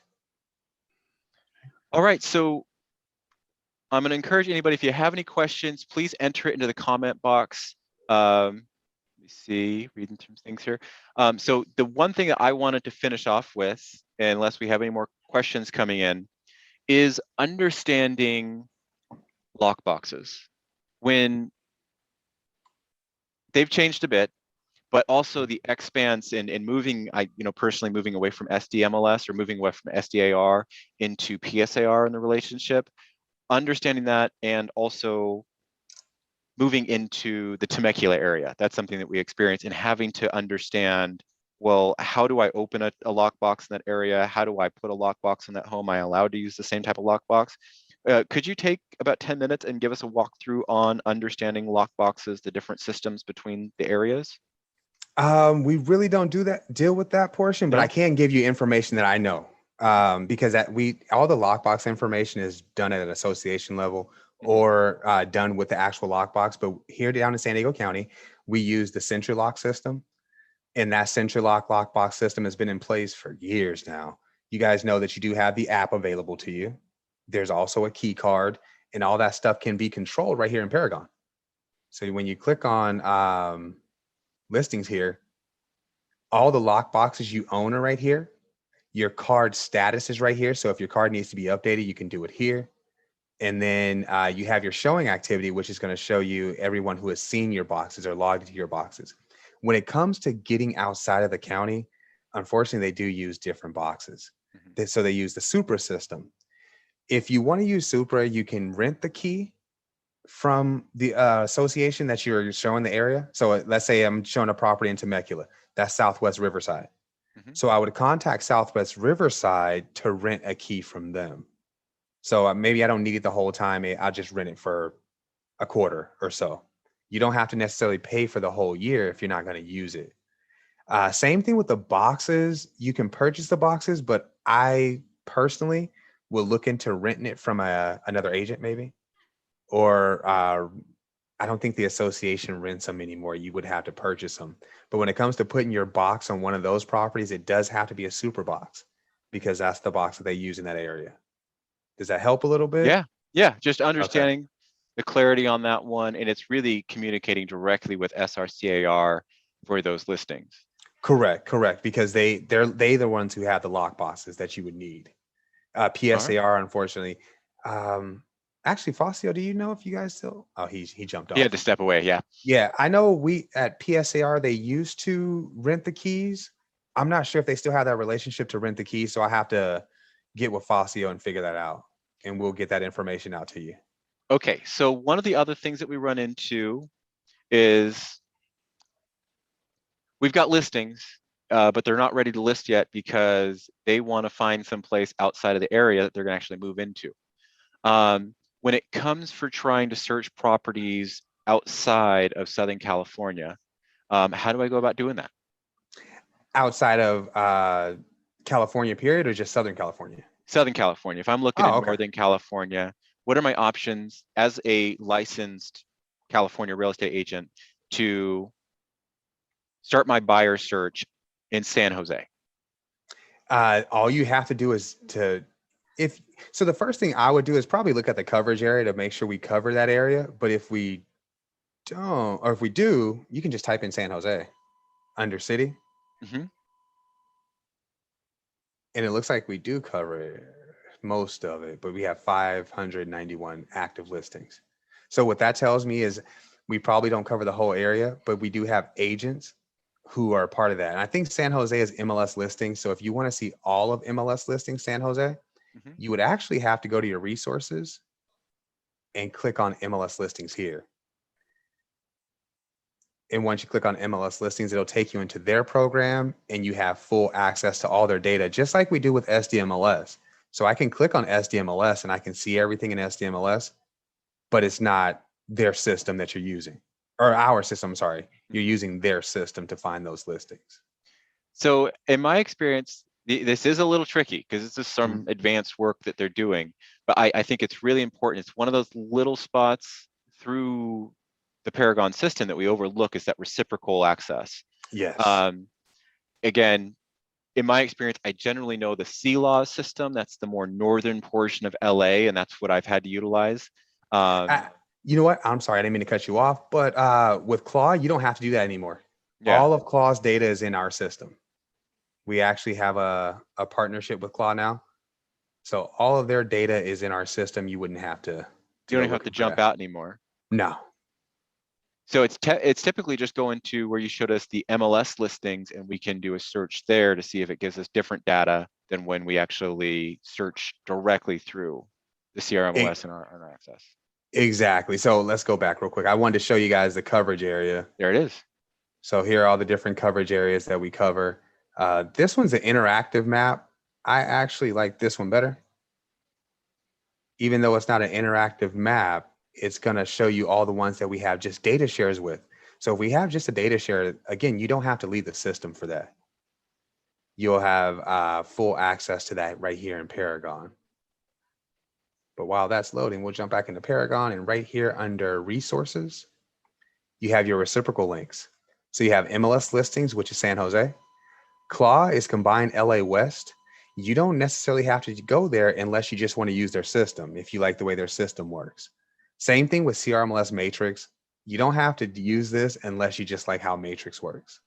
All right. So I'm going to encourage anybody, if you have any questions, please enter it into the comment box. Let me see, reading through things here. So the one thing that I wanted to finish off with, unless we have any more questions coming in, is understanding lockboxes. When they've changed a bit, but also the expanse in moving, personally moving away from SDMLS or moving away from SDAR into PSAR in the relationship, understanding that, and also moving into the Temecula area. That's something that we experience, and having to understand, well, how do I open a lockbox in that area? How do I put a lockbox in that home? Am I allowed to use the same type of lockbox? Could you take about 10 minutes and give us a walkthrough on understanding lockboxes, the different systems between the areas? We really don't deal with that portion, but I can give you information that I know. Because all the lockbox information is done at an association level or done with the actual lockbox. But here down in San Diego County, we use the CentriLock system, and that CentriLock lockbox system has been in place for years now. You guys know that you do have the app available to you. There's also a key card, and all that stuff can be controlled right here in Paragon. So when you click on listings here, all the lockboxes you own are right here. Your card status is right here. So if your card needs to be updated, you can do it here. And then you have your showing activity, which is going to show you everyone who has seen your boxes or logged into your boxes. When it comes to getting outside of the county, unfortunately, they do use different boxes. So they use the Supra system. If you want to use Supra, you can rent the key from the association that you're showing the area. So let's say I'm showing a property in Temecula. That's Southwest Riverside. So I would contact Southwest Riverside to rent a key from them. So maybe I don't need it the whole time. I'll just rent it for a quarter or so. You don't have to necessarily pay for the whole year if you're not going to use it. Same thing with the boxes. You can purchase the boxes, but I personally will look into renting it from another agent maybe. Or I don't think the association rents them anymore. You would have to purchase them. But when it comes to putting your box on one of those properties, it does have to be a super box because that's the box that they use in that area. Does that help a little bit? Yeah. Just understanding the clarity on that one, and it's really communicating directly with SRCAR for those listings. Correct. Because they're the ones who have the lock boxes that you would need. PSAR, unfortunately, I Actually, Fazio, do you know if you guys still? Oh, he jumped He had off. to step away. Yeah. Yeah, I know we at PSAR they used to rent the keys. I'm not sure if they still have that relationship to rent the keys, so I have to get with Fazio and figure that out, and we'll get that information out to you. Okay. So one of the other things that we run into is we've got listings, but they're not ready to list yet because they want to find some place outside of the area that they're going to actually move into. When it comes for trying to search properties outside of Southern California, how do I go about doing that? Outside of California, period, or just Southern California? Southern California. If I'm looking Oh, in okay. Northern California, what are my options as a licensed California real estate agent to start my buyer search in San Jose? All you have to do is if so, the first thing I would do is probably look at the coverage area to make sure we cover that area. But if we don't, or if we do, you can just type in San Jose under city. Mm-hmm. And it looks like we do cover most of it, but we have 591 active listings. So what that tells me is we probably don't cover the whole area, but we do have agents who are part of that. And I think San Jose is MLS listings. So if you want to see all of MLS listings, San Jose, Mm-hmm. you would actually have to go to your resources and click on MLS listings here. And once you click on MLS listings, it'll take you into their program and you have full access to all their data, just like we do with SDMLS. So I can click on SDMLS and I can see everything in SDMLS, but it's not their system that you're using, or our system, sorry. You're using their system to find those listings. So in my experience, this is a little tricky because this is some advanced work that they're doing, but I think it's really important. It's one of those little spots through the Paragon system that we overlook, is that reciprocal access. Yes. Again, in my experience, I generally know the C-Law system. That's the more northern portion of LA, and that's what I've had to utilize. You know what? I'm sorry, I didn't mean to cut you off, but with Claw, you don't have to do that anymore. Yeah. All of Claw's data is in our system. We actually have a partnership with Claw now. So all of their data is in our system. You wouldn't have to. You don't have to jump out anymore. No. So it's typically just going to where you showed us the MLS listings, and we can do a search there to see if it gives us different data than when we actually search directly through the CRMLS and our access. Exactly. So let's go back real quick. I wanted to show you guys the coverage area. There it is. So here are all the different coverage areas that we cover. This one's an interactive map. I actually like this one better. Even though it's not an interactive map, it's going to show you all the ones that we have just data shares with. So if we have just a data share, again, you don't have to leave the system for that. You'll have full access to that right here in Paragon. But while that's loading, we'll jump back into Paragon, and right here under resources, you have your reciprocal links. So you have MLS listings, which is San Jose. Claw is combined LA West. You don't necessarily have to go there unless you just want to use their system, if you like the way their system works. Same thing with CRMLS Matrix. You don't have to use this unless you just like how Matrix works.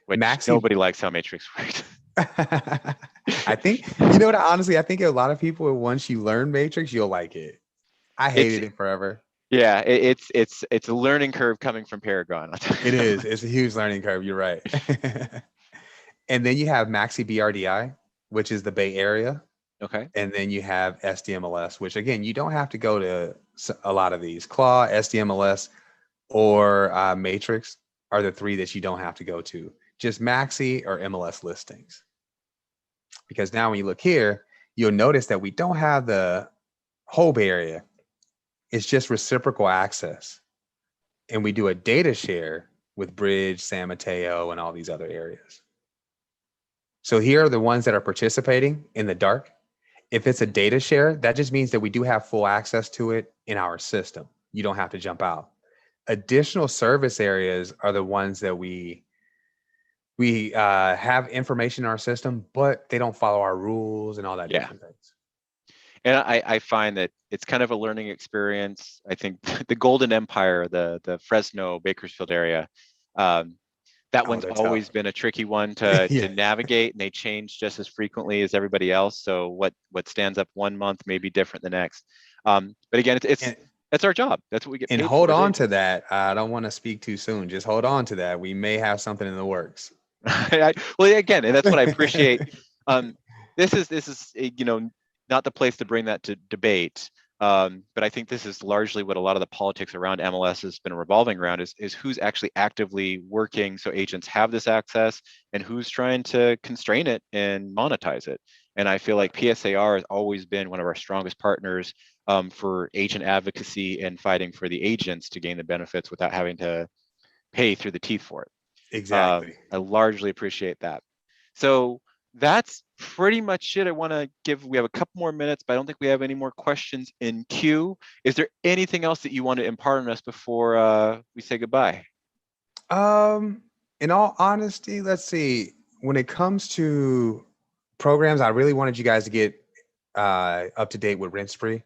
Which nobody likes how Matrix works. I think, you know what, honestly, I think a lot of people, once you learn Matrix, you'll like it. I hated it forever. Yeah, it's a learning curve coming from Paragon. It is. It's a huge learning curve. You're right. And then you have Maxi BRDI, which is the Bay Area. Okay. And then you have SDMLS, which again, you don't have to go to a lot of these. Claw, SDMLS, or Matrix are the three that you don't have to go to. Just Maxi or MLS listings. Because now when you look here, you'll notice that we don't have the whole Bay Area. It's just reciprocal access. And we do a data share with Bridge, San Mateo, and all these other areas. So here are the ones that are participating in the dark. If it's a data share, that just means that we do have full access to it in our system. You don't have to jump out. Additional service areas are the ones that we have information in our system, but they don't follow our rules and all that different things. And I find that it's kind of a learning experience. I think the Golden Empire, the Fresno, Bakersfield area, that one's always been a tricky one to navigate, and they change just as frequently as everybody else. So what stands up one month may be different the next. But again, And, that's our job. That's what we get and paid hold for as on agents. to that. I don't want to speak too soon. Just hold on to that. We may have something in the works. Well, again, and that's what I appreciate. Um, this is not the place to bring that to debate. But I think this is largely what a lot of the politics around MLS has been revolving around is who's actually actively working so agents have this access and who's trying to constrain it and monetize it. And I feel like PSAR has always been one of our strongest partners for agent advocacy and fighting for the agents to gain the benefits without having to pay through the teeth for it. Exactly. I largely appreciate that. So that's pretty much it. We have a couple more minutes, but I don't think we have any more questions in queue. Is there anything else that you want to impart on us before we say goodbye? In all honesty, let's see. When it comes to programs, I really wanted you guys to get up to date with rent spree.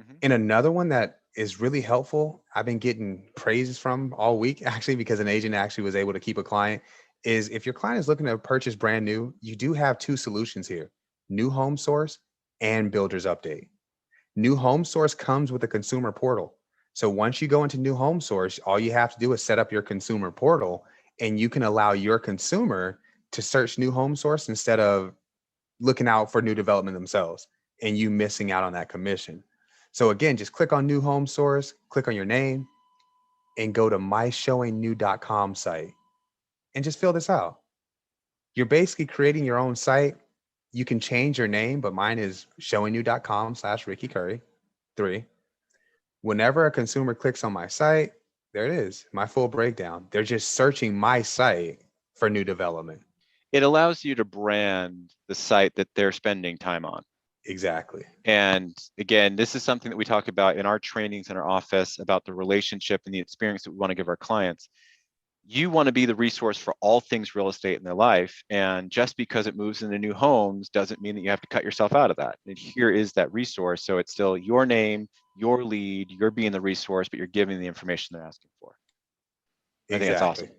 Mm-hmm. And another one that is really helpful, I've been getting praises from all week, actually, because an agent actually was able to keep a client, is if your client is looking to purchase brand new, you do have two solutions here: New Home Source and Builder's Update. New Home Source comes with a consumer portal. So once you go into New Home Source, all you have to do is set up your consumer portal, and you can allow your consumer to search New Home Source instead of looking out for new development themselves and you missing out on that commission. So again, just click on New Home Source, click on your name, and go to myshowingnew.com site and just fill this out. You're basically creating your own site. You can change your name, but mine is showingnew.com/Ricky Curry 3. Whenever a consumer clicks on my site, there it is, my full breakdown. They're just searching my site for new development. It allows you to brand the site that they're spending time on. Exactly. And again, this is something that we talk about in our trainings in our office about the relationship and the experience that we want to give our clients. You want to be the resource for all things real estate in their life. And just because it moves into new homes doesn't mean that you have to cut yourself out of that. And here is that resource. So it's still your name, your lead, you're being the resource, but you're giving the information they're asking for. I think that's awesome.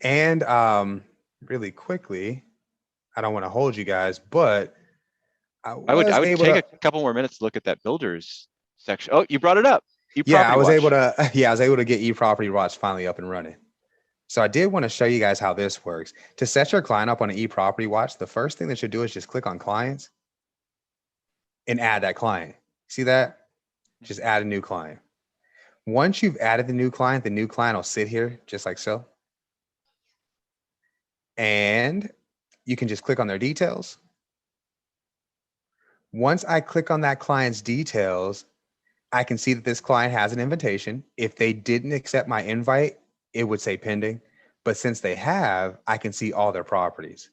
And really quickly, I don't want to hold you guys, but I would able take to, a couple more minutes to look at that builders section. Oh, you brought it up. I was able to get eProperty Watch finally up and running. So I did want to show you guys how this works. To set your client up on an eProperty Watch, the first thing that you do is just click on clients and add that client. See that? Just add a new client. Once you've added the new client will sit here just like so. And you can just click on their details. Once I click on that client's details, I can see that this client has an invitation. If they didn't accept my invite, it would say pending. But since they have, I can see all their properties.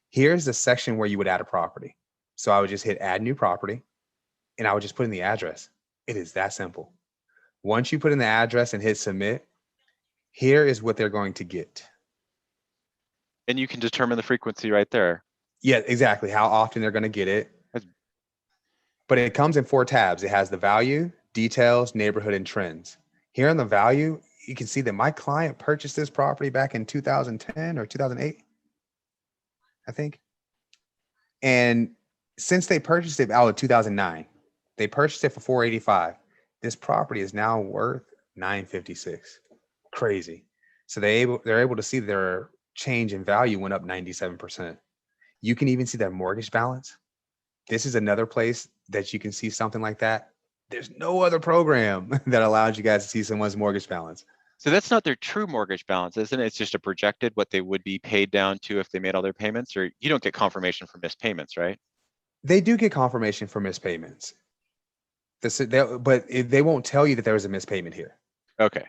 Here's the section where you would add a property. So I would just hit add new property and I would just put in the address. It is that simple. Once you put in the address and hit submit, here is what they're going to get. And you can determine the frequency right there. Yeah, exactly. How often they're going to get it. But it comes in 4 tabs. It has the value, details, neighborhood, and trends. Here on the value, you can see that my client purchased this property back in 2010 or 2008, I think. And since they purchased it out of 2009, they purchased it for $485. This property is now worth $956. Crazy. So they're able to see their change in value went up 97%. You can even see their mortgage balance. This is another place that you can see something like that. There's no other program that allows you guys to see someone's mortgage balance. So that's not their true mortgage balance, isn't it? It's just a projected what they would be paid down to if they made all their payments, or you don't get confirmation for missed payments, right? They do get confirmation for missed payments. But they won't tell you that there was a missed payment here. Okay.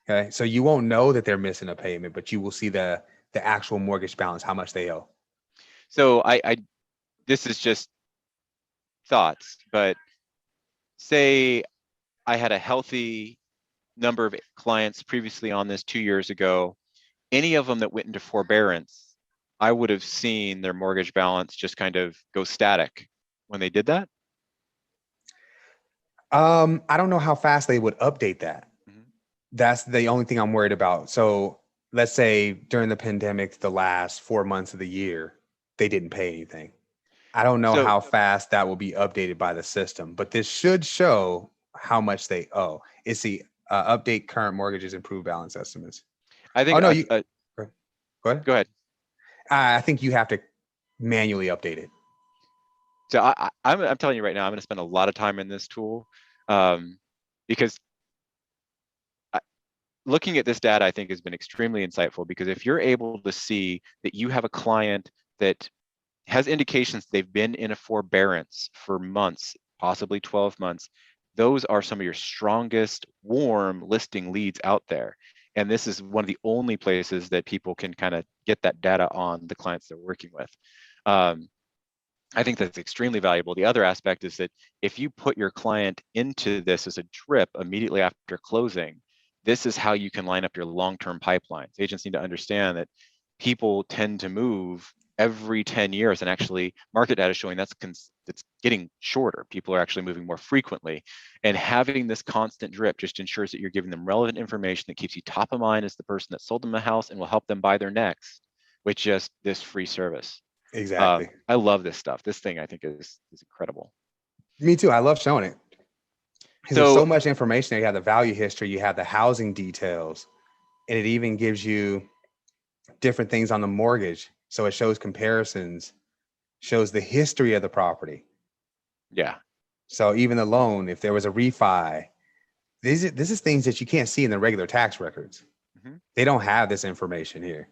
Okay. So you won't know that they're missing a payment, but you will see the actual mortgage balance, how much they owe. So this is just thoughts, but say I had a healthy number of clients previously on this 2 years ago, any of them that went into forbearance, I would have seen their mortgage balance just kind of go static when they did that. I don't know how fast they would update that. Mm-hmm. That's the only thing I'm worried about. So let's say during the pandemic, the last 4 months of the year, they didn't pay anything. I don't know So how fast that will be updated by the system, but this should show how much they owe. It's the update current mortgages, improve balance estimates. I Oh think, no, you go ahead. go ahead. I think you have to manually update it. So I'm telling you right now, I'm going to spend a lot of time in this tool, because looking at this data, I think has been extremely insightful, because if you're able to see that you have a client that has indications they've been in a forbearance for months, possibly 12 months, those are some of your strongest warm listing leads out there. And this is one of the only places that people can kind of get that data on the clients they're working with. I think that's extremely valuable. The other aspect is that if you put your client into this as a drip immediately after closing, this is how you can line up your long-term pipelines. Agents need to understand that people tend to move every 10 years, and actually market data is showing that's getting shorter. People are actually moving more frequently, and having this constant drip just ensures that you're giving them relevant information that keeps you top of mind as the person that sold them a house and will help them buy their next with just this free service. Exactly. I love this stuff. This thing I think is incredible. Me too. I love showing it. Because there's So so much information there. You have the value history, you have the housing details, and it even gives you different things on the mortgage. So it shows comparisons, shows the history of the property. yeah, So even the loan, if there was a refi, this is things that you can't see in the regular tax records. mm-hmm. They don't have this information here.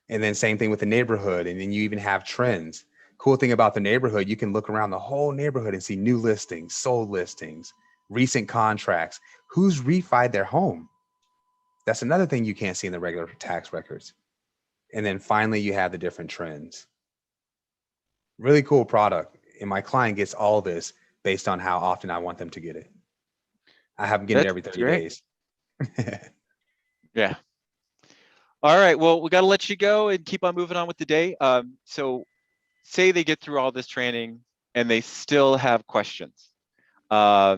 And then same thing with the neighborhood. And then you even have trends. Cool thing about the neighborhood, you can look around the whole neighborhood and see new listings, sold listings, recent contracts, who's refied their home. That's another thing you can't see in the regular tax records. And then finally, you have the different trends. Really cool product. And my client gets all this based on how often I want them to get it. I have them get it every 30 days. Yeah. All right. Well, we got to let you go and keep on moving on with the day. So say they get through all this training and they still have questions. Are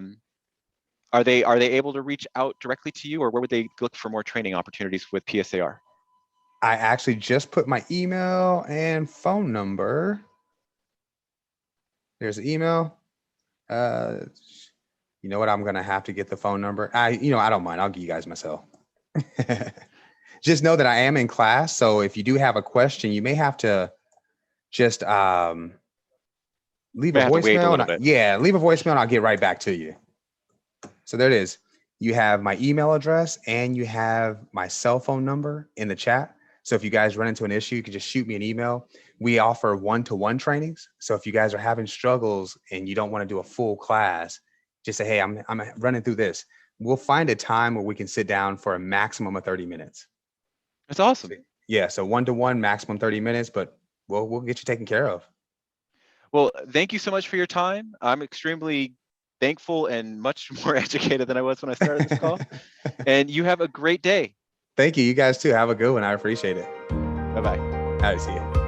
they able to reach out directly to you, or where would they look for more training opportunities with PSAR? I actually just put my email and phone number. There's the email. You know what? I'm gonna have to get the phone number. I don't mind. I'll give you guys my cell. Just know that I am in class. So if you do have a question, you may have to just leave a voicemail. Leave a voicemail and I'll get right back to you. So there it is. You have my email address and you have my cell phone number in the chat. So if you guys run into an issue, you can just shoot me an email. We offer one-to-one trainings. So if you guys are having struggles and you don't want to do a full class, just say, hey, I'm running through this. We'll find a time where we can sit down for a maximum of 30 minutes. That's awesome. Yeah. So one-to-one, maximum 30 minutes, but we'll get you taken care of. Well, thank you so much for your time. I'm extremely thankful and much more educated than I was when I started this call. And you have a great day. Thank you. You guys too. Have a good one. I appreciate it. Bye-bye. All right. See you.